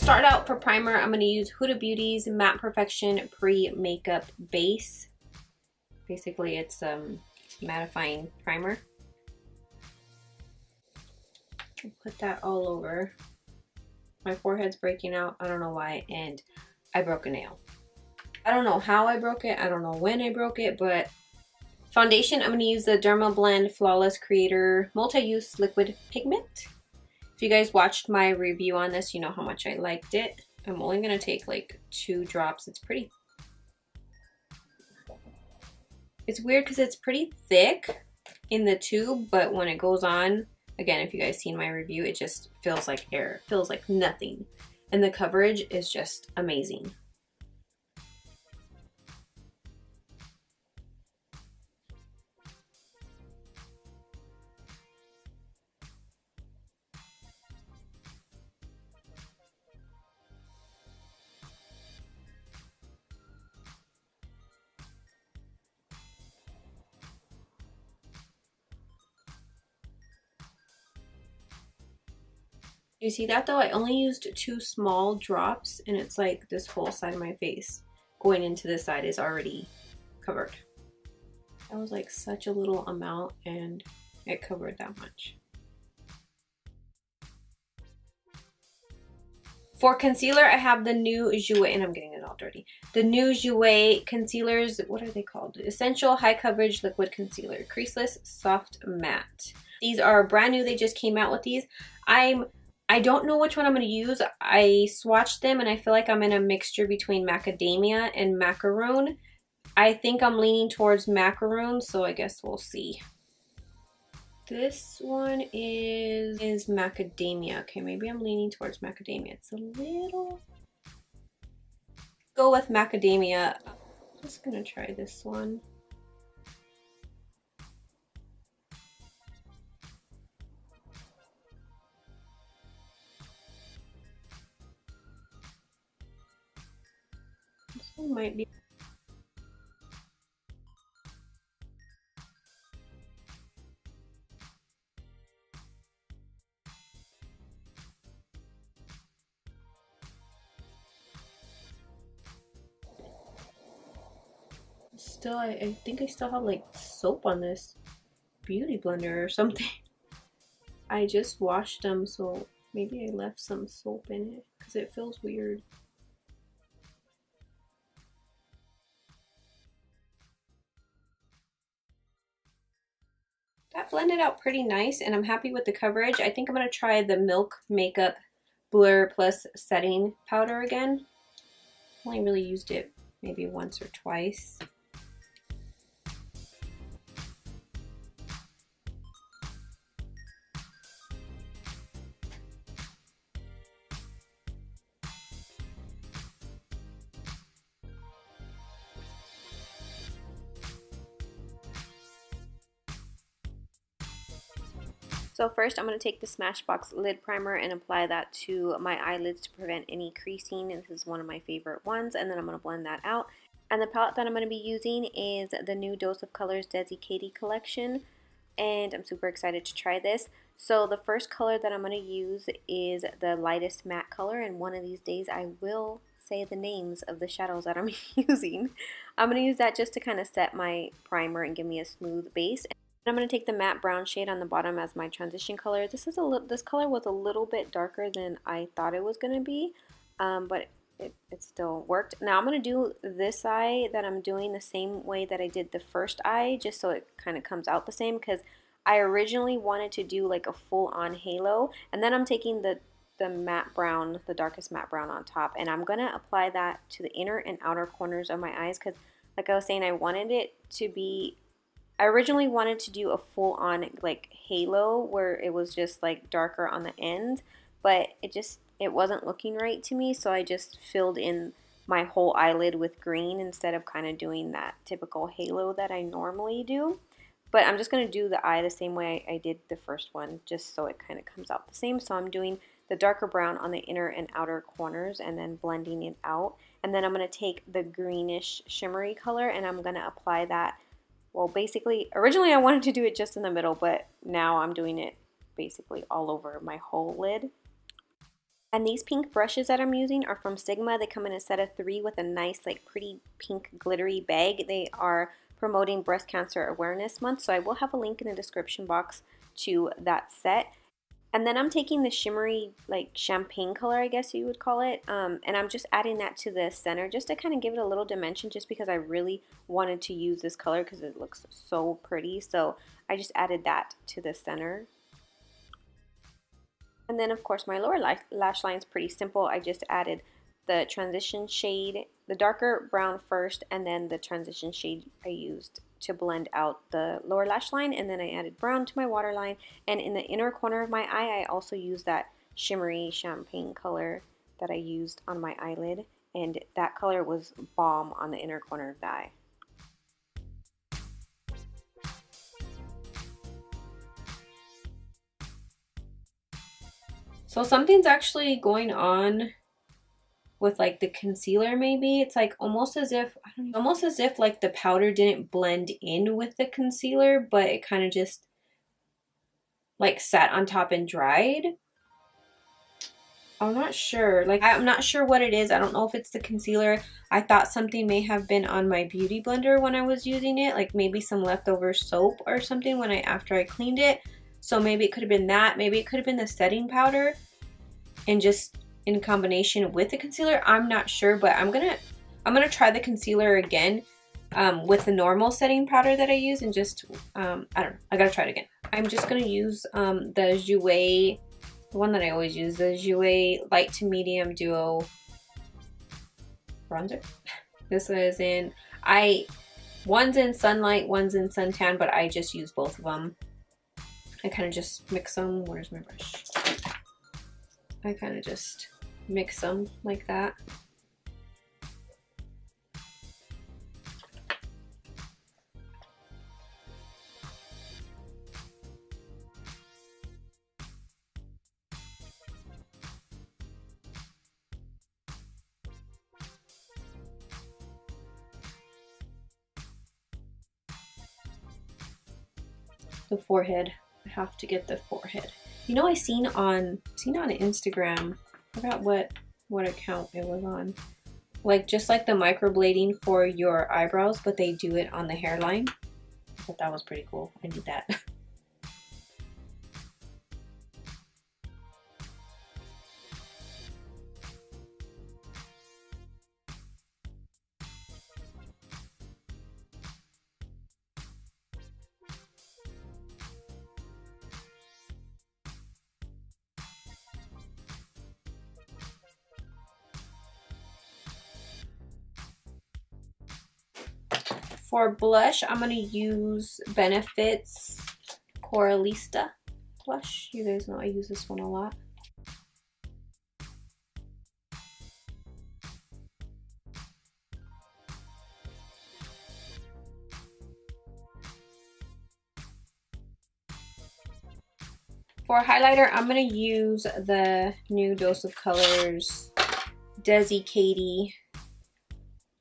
start out for primer, I'm going to use Huda Beauty's Matte Perfection Pre-Makeup Base. Basically, it's mattifying primer. I'll put that all over. My forehead's breaking out. I don't know why, and I broke a nail. I don't know how I broke it. I don't know when I broke it, but foundation, I'm going to use the Dermablend Flawless Creator Multi-Use Liquid Pigment. If you guys watched my review on this, you know how much I liked it. I'm only going to take like 2 drops. It's pretty... It's weird because it's pretty thick in the tube, but when it goes on, again, if you guys seen my review, it just feels like air. It feels like nothing. And the coverage is just amazing. You see that though? I only used 2 small drops, and it's like this whole side of my face going into this side is already covered. That was like such a little amount, and it covered that much. For concealer, I have the new Jouer, and I'm getting it all dirty. The new Jouer concealers, what are they called? Essential High Coverage Liquid Concealer. Creaseless Soft Matte. These are brand new. They just came out with these. I don't know which one I'm going to use. I swatched them and I feel like I'm in a mixture between macadamia and macaroon. I think I'm leaning towards macaroon, so I guess we'll see. This one is macadamia. Okay, maybe I'm leaning towards macadamia. It's a little... Go with macadamia. I'm just going to try this one. Might be. Still, I think I still have like soap on this beauty blender or something. I just washed them, so maybe I left some soap in it because it feels weird. That blended out pretty nice, and I'm happy with the coverage. I think I'm going to try the Milk Makeup Blur Plus Setting Powder again. I only really used it maybe once or twice. So first I'm going to take the Smashbox Lid Primer and apply that to my eyelids to prevent any creasing. This is one of my favorite ones, and then I'm going to blend that out. And the palette that I'm going to be using is the new Dose of Colors Desi Katy collection, and I'm super excited to try this. So the first color that I'm going to use is the lightest matte color, and one of these days I will say the names of the shadows that I'm using. I'm going to use that just to kind of set my primer and give me a smooth base. I'm going to take the matte brown shade on the bottom as my transition color. This color was a little bit darker than I thought it was going to be, but it still worked. Now I'm going to do this eye that I'm doing the same way that I did the first eye, just so it kind of comes out the same, because I originally wanted to do like a full-on halo, and then I'm taking the matte brown, the darkest matte brown on top, and I'm going to apply that to the inner and outer corners of my eyes, because like I was saying, I wanted it to be... I originally wanted to do a full-on like halo where it was just like darker on the end, but it wasn't looking right to me, so I just filled in my whole eyelid with green instead of kind of doing that typical halo that I normally do. But I'm just going to do the eye the same way I did the first one, just so it kind of comes out the same. So I'm doing the darker brown on the inner and outer corners and then blending it out. And then I'm going to take the greenish shimmery color and I'm going to apply that. Well, basically, originally I wanted to do it just in the middle, but now I'm doing it basically all over my whole lid. And these pink brushes that I'm using are from Sigma. They come in a set of 3 with a nice, like, pretty pink glittery bag. They are promoting Breast Cancer Awareness Month, so I will have a link in the description box to that set. And then I'm taking the shimmery, like, champagne color, I guess you would call it, and I'm just adding that to the center just to kind of give it a little dimension, just because I really wanted to use this color because it looks so pretty. So I just added that to the center. And then, of course, my lower lash line is pretty simple. I just added the transition shade, the darker brown first, and then the transition shade I used to blend out the lower lash line. And then I added brown to my waterline. And in the inner corner of my eye, I also used that shimmery champagne color that I used on my eyelid. And that color was bomb on the inner corner of the eye. So something's actually going on with like the concealer. Maybe it's like almost as if like the powder didn't blend in with the concealer, but it kind of just like sat on top and dried. I'm not sure. Like, I'm not sure what it is. I don't know if it's the concealer. I thought something may have been on my beauty blender when I was using it, like maybe some leftover soap or something after I cleaned it. So maybe it could have been that. Maybe it could have been the setting powder and just in combination with the concealer. I'm not sure, but I'm gonna try the concealer again with the normal setting powder that I use, and just I don't know, I gotta try it again. I'm just gonna use the Jouer, the one that I always use, the Jouer Light to Medium Duo bronzer. This is one's in Sunlight, one's in Suntan, but I just use both of them. I kind of just mix them. Where's my brush? I kind of just mix them like that. The forehead. I have to get the forehead. You know, I seen on Instagram, I forgot what account it was on, like just like the microblading for your eyebrows, but they do it on the hairline. I thought that was pretty cool. I need that. For blush, I'm going to use Benefit's Coralista blush. You guys know I use this one a lot. For highlighter, I'm going to use the new Dose of Colors Desi Katy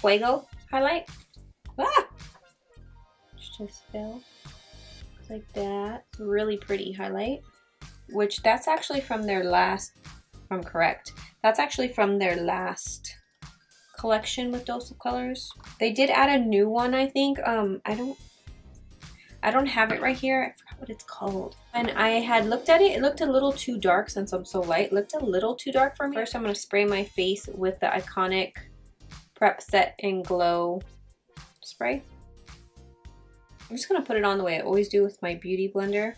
Fuego highlight. Ah! Just fell like that. It's a really pretty highlight, which that's actually from their last, if I'm correct, that's actually from their last collection with Dose of Colors. They did add a new one, I think. I don't have it right here. I forgot what it's called. And I had looked at it. It looked a little too dark since I'm so light. It looked a little too dark for me. First, I'm going to spray my face with the iconic Prep Set and Glow spray. I'm just going to put it on the way I always do with my beauty blender.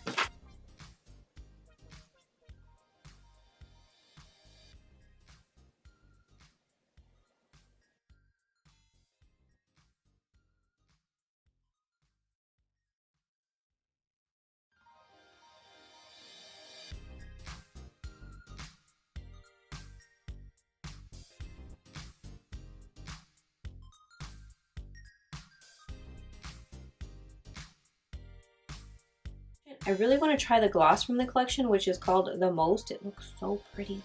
I really want to try the gloss from the collection, which is called The Most. It looks so pretty.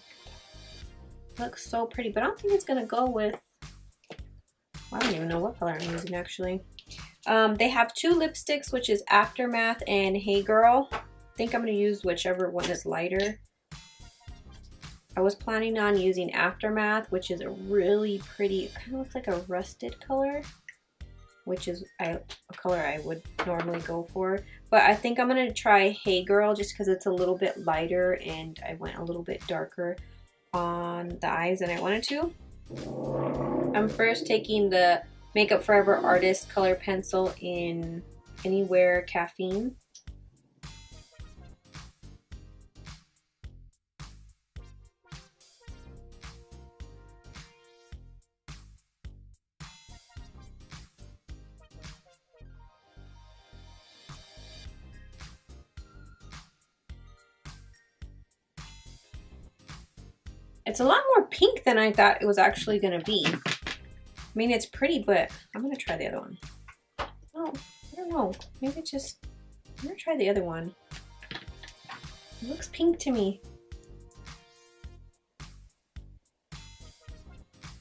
It looks so pretty, but I don't think it's going to go with... I don't even know what color I'm using, actually. They have 2 lipsticks, which is Aftermath and Hey Girl. I think I'm going to use whichever one is lighter. I was planning on using Aftermath, which is a really pretty, it kind of looks like a rusted color, which is a color I would normally go for. But I think I'm going to try Hey Girl just because it's a little bit lighter and I went a little bit darker on the eyes than I wanted to. I'm first taking the Makeup Forever Artist Color Pencil in Anywhere Caffeine. It's a lot more pink than I thought it was actually going to be. I mean, it's pretty, but I'm going to try the other one. Oh, I don't know. Maybe it's just, I'm going to try the other one. It looks pink to me.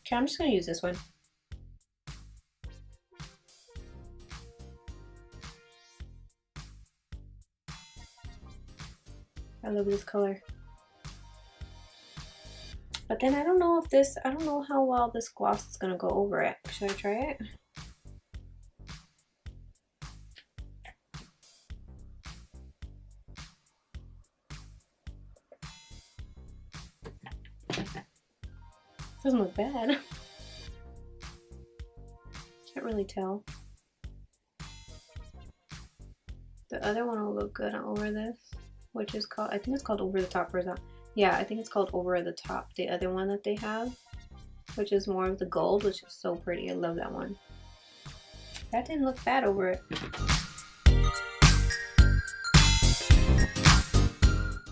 Okay, I'm just going to use this one. I love this color. But then I don't know if this, I don't know how well this gloss is gonna go over it. Should I try it? Doesn't look bad. Can't really tell. The other one will look good over this, which is called, I think it's called Over the Top or that. Yeah, I think it's called Over the Top, the other one that they have, which is more of the gold, which is so pretty. I love that one. That didn't look bad over it.